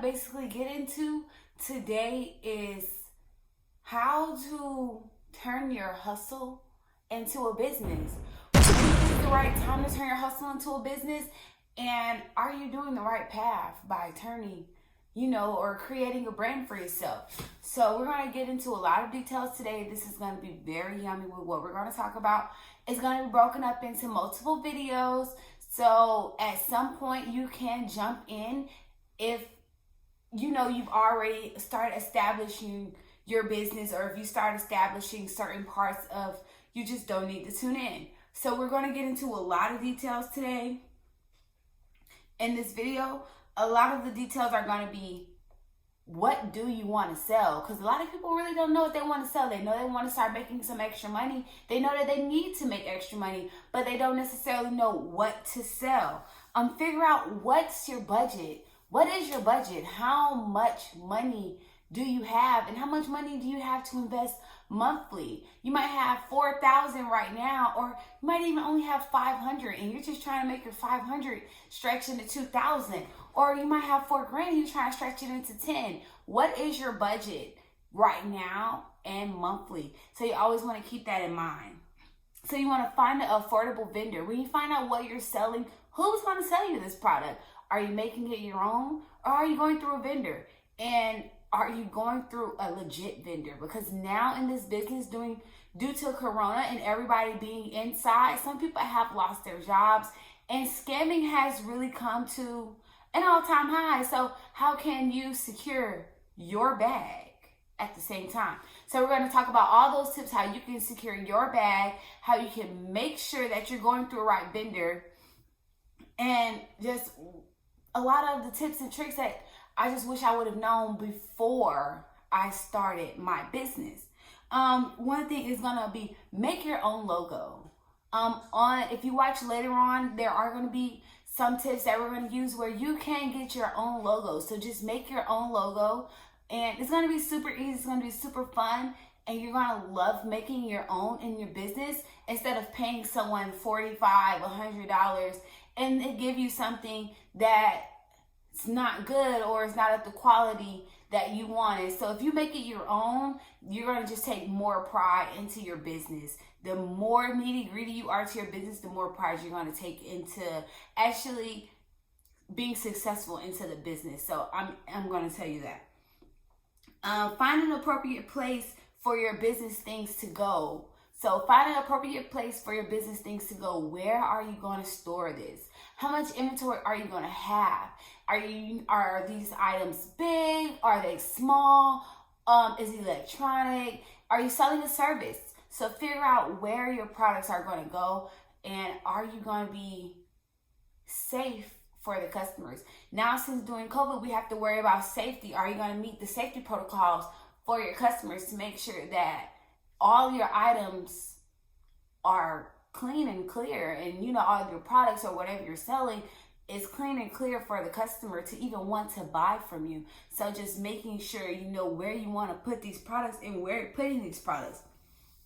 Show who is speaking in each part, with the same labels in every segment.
Speaker 1: basically get into today is how to turn your hustle into a business. Is it the right time to turn your hustle into a business? And are you doing the right path by turning, or creating a brand for yourself? So we're going to get into a lot of details today. This is going to be very yummy with what we're going to talk about. It's going to be broken up into multiple videos. So at some point you can jump in if you've already started establishing your business, or if you start establishing certain parts of, you just don't need to tune in. So we're going to get into a lot of details today in this video. A lot of the details are going to be, what do you want to sell? Because a lot of people really don't know what they want to sell. They know they want to start making some extra money. They know that they need to make extra money, but they don't necessarily know what to sell. Figure out what's your budget. What is your budget? How much money do you have, and how much money do you have to invest monthly? You might have $4,000 right now, or you might even only have $500, and you're just trying to make your $500 stretch into $2,000. Or you might have $4,000 and you're trying to stretch it into $10,000. What is your budget right now and monthly? So you always want to keep that in mind. So you want to find an affordable vendor. When you find out what you're selling, who's going to sell you this product? Are you making it your own, or are you going through a vendor? And are you going through a legit vendor? Because now in this business, due to Corona and everybody being inside, some people have lost their jobs, and scamming has really come to an all-time high. So how can you secure your bag at the same time? So we're going to talk about all those tips, how you can secure your bag, how you can make sure that you're going through a right vendor, and just a lot of the tips and tricks that I just wish I would have known before I started my business. One thing is going to be, make your own logo. If you watch later on, there are going to be some tips that we're going to use where you can get your own logo. So just make your own logo, and it's going to be super easy. It's going to be super fun, and you're going to love making your own in your business instead of paying someone $45, $100, and they give you something that it's not good, or it's not at the quality that you wanted. So if you make it your own, you're going to just take more pride into your business. The more nitty gritty you are to your business, the more pride you're going to take into actually being successful into the business. So I'm going to tell you that. Find an appropriate place for your business things to go. So find an appropriate place for your business things to go. Where are you going to store this? How much inventory are you going to have? Are these items big? Are they small? Is it electronic? Are you selling a service? So figure out where your products are going to go, and are you going to be safe for the customers? Now, since during COVID, we have to worry about safety. Are you going to meet the safety protocols for your customers to make sure that all your items are clean and clear, and all of your products or whatever you're selling is clean and clear for the customer to even want to buy from you? So just making sure you know where you want to put these products and where you're putting these products.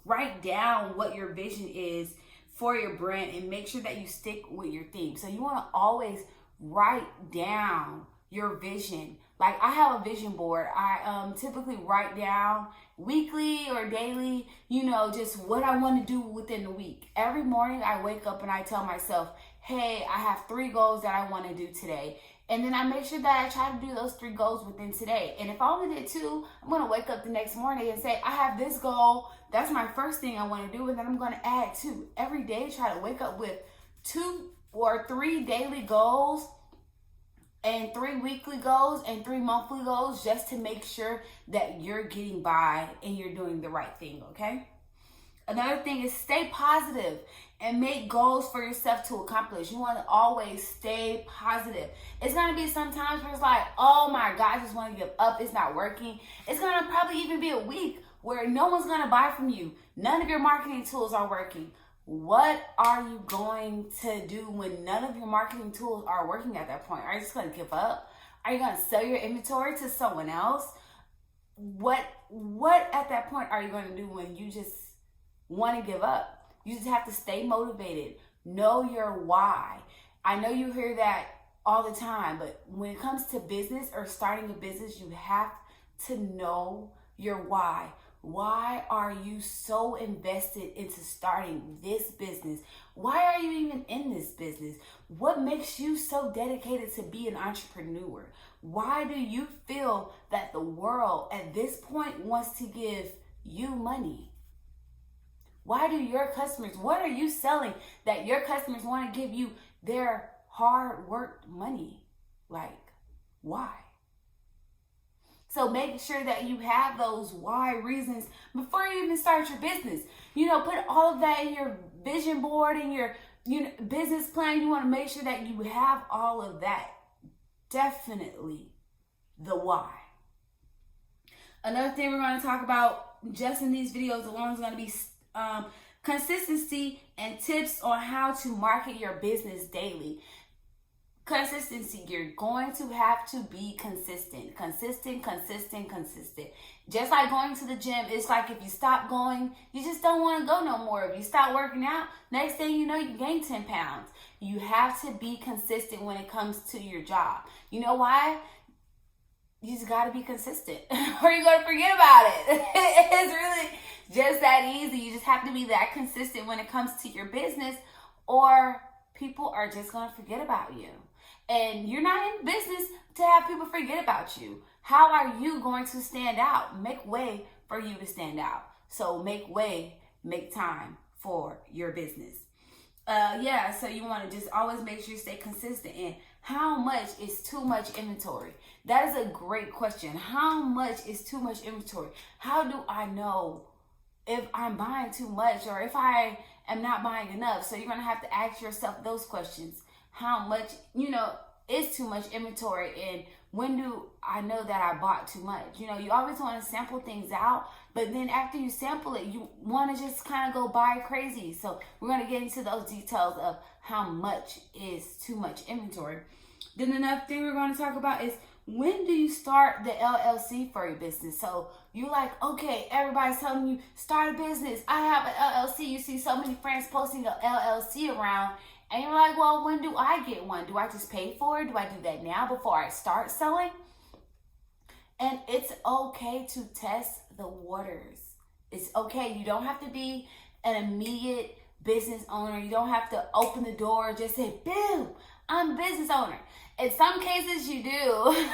Speaker 1: Write down what your vision is for your brand and make sure that you stick with your theme. So you want to always write down your vision. Like, I have a vision board. I typically write down weekly or daily, just what I want to do within the week. Every morning I wake up and I tell myself, hey, I have 3 goals that I want to do today. And then I make sure that I try to do those 3 goals within today. And if I only did 2, I'm going to wake up the next morning and say, I have this goal. That's my first thing I want to do. And then I'm going to add 2. Every day, try to wake up with 2 or 3 daily goals, and 3 weekly goals, and 3 monthly goals, just to make sure that you're getting by and you're doing the right thing, okay? Another thing is, stay positive and make goals for yourself to accomplish. You want to always stay positive. It's going to be sometimes where it's like, oh my God, I just want to give up. It's not working. It's going to probably even be a week where no one's going to buy from you. None of your marketing tools are working. What are you going to do when none of your marketing tools are working at that point? Are you just going to give up? Are you going to sell your inventory to someone else? What at that point are you going to do when you just want to give up? You just have to stay motivated. Know your why. I know you hear that all the time. But when it comes to business or starting a business, you have to know your why. Why are you so invested into starting this business? Why are you even in this business? What makes you so dedicated to be an entrepreneur? Why do you feel that the world at this point wants to give you money? Why do your customers, what are you selling that your customers want to give you their hard worked money? Like, why? So make sure that you have those why reasons before you even start your business. Put all of that in your vision board and your business plan. You want to make sure that you have all of that. Definitely the why. Another thing we're going to talk about just in these videos alone is going to be consistency and tips on how to market your business daily. Consistency, you're going to have to be consistent. Consistent. Just like going to the gym, it's like if you stop going, you just don't want to go no more. If you stop working out, next thing you know, you gain 10 pounds. You have to be consistent when it comes to your job. You know why? You just got to be consistent or you're going to forget about it. It's really just that easy. You just have to be that consistent when it comes to your business, or people are just going to forget about you. And you're not in business to have people forget about you. How are you going to stand out? Make way for you to stand out. So make way, make time for your business. So you want to just always make sure you stay consistent. And how much is too much inventory? That is a great question. How much is too much inventory? How do I know if I'm buying too much or if I am not buying enough? So you're going to have to ask yourself those questions. How much, is too much inventory, and when do I know that I bought too much? You always want to sample things out, but then after you sample it, you want to just kind of go buy crazy. So we're going to get into those details of how much is too much inventory. Then another thing we're going to talk about is, when do you start the LLC for your business? So you're like, okay, everybody's telling you start a business. I have an LLC. You see so many friends posting an LLC around, and you're like, well, when do I get one? Do I just pay for it? Do I do that now before I start selling? And it's okay to test the waters. It's okay. You don't have to be an immediate business owner. You don't have to open the door and just say, boom, I'm a business owner. In some cases you do.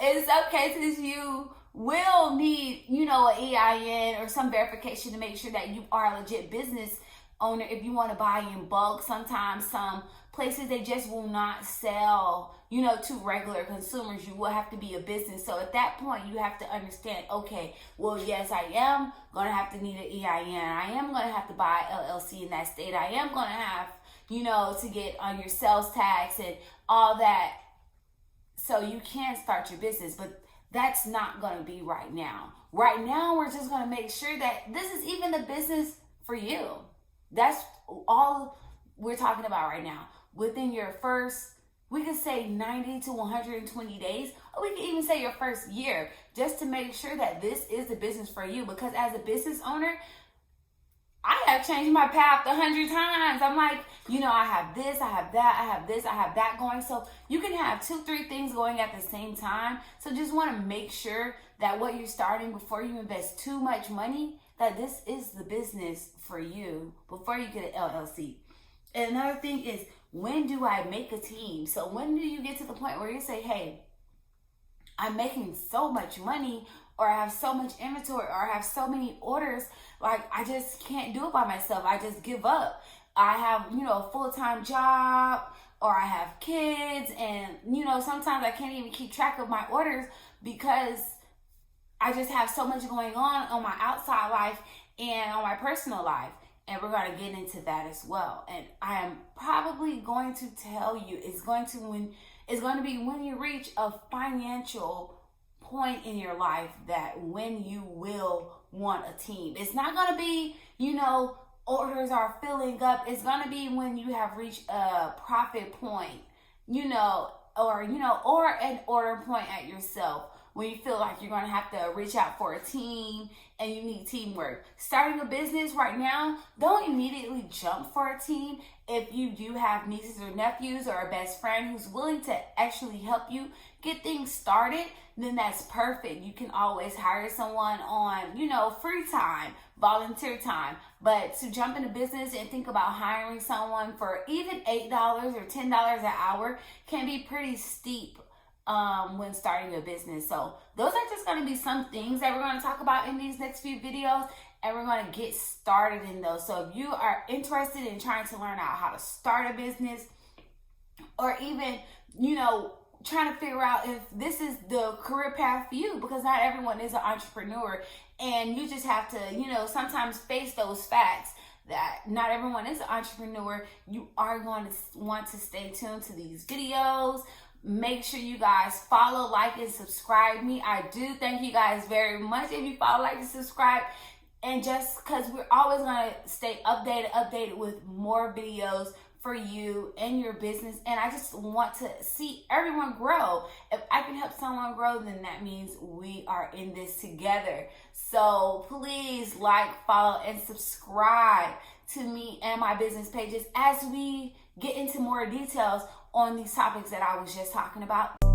Speaker 1: In some cases you will need, an EIN or some verification to make sure that you are a legit business owner. If you want to buy in bulk, sometimes some places they just will not sell, to regular consumers. You will have to be a business. So at that point, you have to understand, okay, well, yes, I am going to have to need an EIN. I am going to have to buy LLC in that state. I am going to have, to get on your sales tax and all that. So you can start your business, but that's not going to be right now. Right now, we're just going to make sure that this is even the business for you. That's all we're talking about right now. Within your first, we could say 90 to 120 days, or we can even say your first year, just to make sure that this is the business for you. Because as a business owner, I have changed my path 100 times. I'm like, I have this, I have that, I have this, I have that going. So you can have 2-3 things going at the same time. So just want to make sure that what you're starting, before you invest too much money, that this is the business for you before you get an LLC. And another thing is, when do I make a team? So when do you get to the point where you say, hey, I'm making so much money, or I have so much inventory, or I have so many orders, like I just can't do it by myself. I just give up. I have, a full-time job, or I have kids, and, sometimes I can't even keep track of my orders because I just have so much going on my outside life and on my personal life. And we're going to get into that as well. And I am probably going to tell you, it's going to be when you reach a financial point in your life that when you will want a team. It's not going to be, orders are filling up. It's going to be when you have reached a profit point, or an order point at yourself, when you feel like you're going to have to reach out for a team and you need teamwork. Starting a business right now, don't immediately jump for a team. If you do have nieces or nephews or a best friend who's willing to actually help you get things started, then that's perfect. You can always hire someone on, free time, volunteer time. But to jump into business and think about hiring someone for even $8 or $10 an hour can be pretty steep when starting a business. So those are just going to be some things that we're going to talk about in these next few videos, and we're going to get started in those. So if you are interested in trying to learn out how to start a business, or even, trying to figure out if this is the career path for you, because not everyone is an entrepreneur, and you just have to, sometimes face those facts that not everyone is an entrepreneur. You are going to want to stay tuned to these videos. Make sure you guys follow, like, and subscribe me. I do thank you guys very much if you follow, like, and subscribe. And just because we're always going to stay updated with more videos for you and your business. And I just want to see everyone grow. If I can help someone grow, then that means we are in this together. So please like, follow, and subscribe to me and my business pages as we get into more details on these topics that I was just talking about.